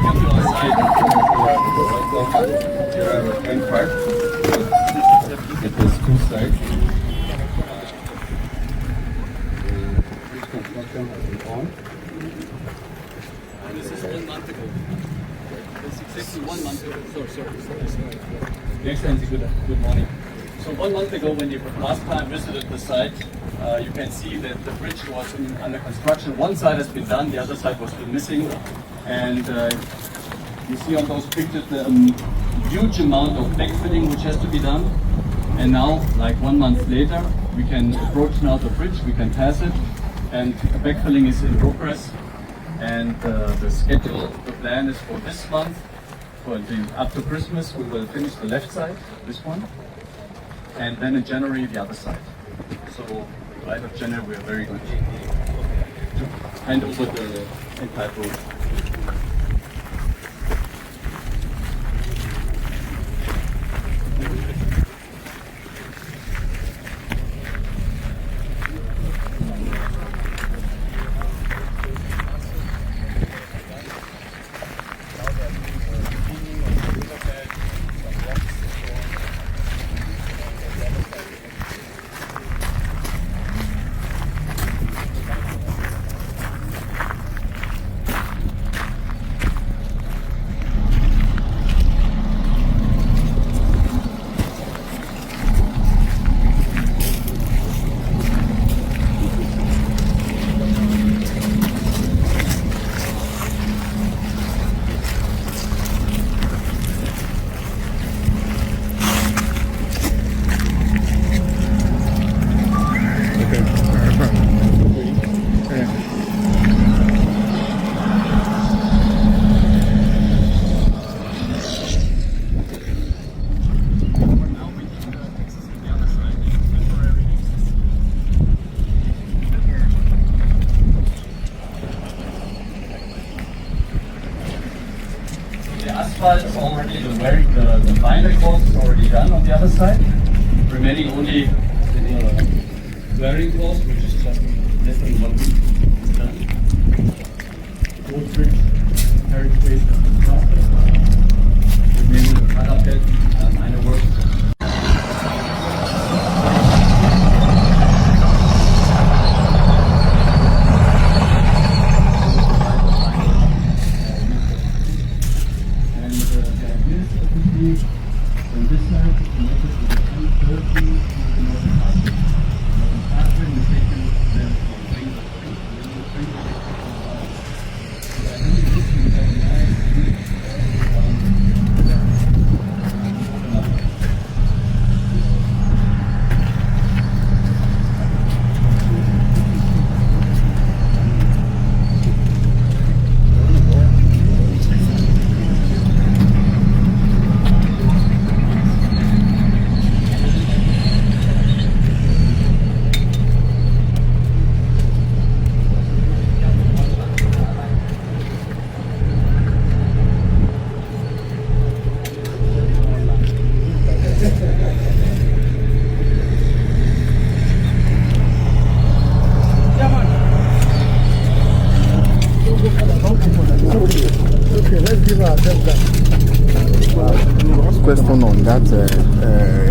welcome to our site. Here are our 10 parts. It was two sides. Construction has been on. This is 1 month ago. This is exactly 1 month ago. Sorry. Excellency, good morning. So 1 month ago, when you last time visited the site, you can see that the bridge was under construction. One side has been done, the other side was still missing. And you see on those pictures the huge amount of backfilling which has to be done. And now, like 1 month later, we can approach now the bridge, we can pass it, and backfilling is in progress. And the schedule, the plan is for this month, after Christmas, we will finish the left side, this one, and then in January, the other side. So, right of January, we are very good to hand over the entire road. The asphalt is already, the binder course is already done on the other side. Remaining only the wearing course, which is just less than 1 week. It's done. Road bridge, carriage space, and remaining the parapet, minor work. On this side, connected to the 230 Question on that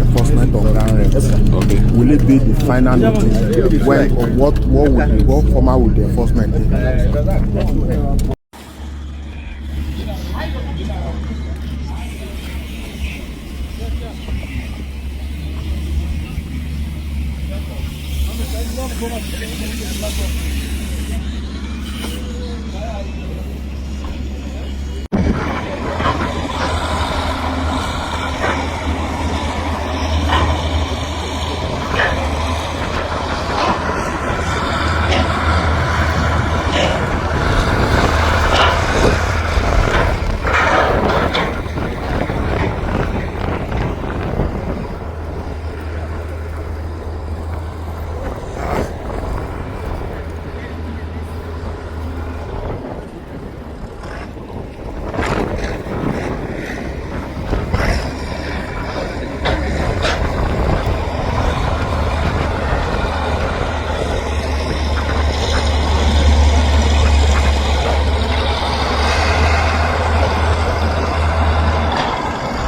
enforcement of ground rent. Okay. Will it be the final notice? When or what format will the enforcement be?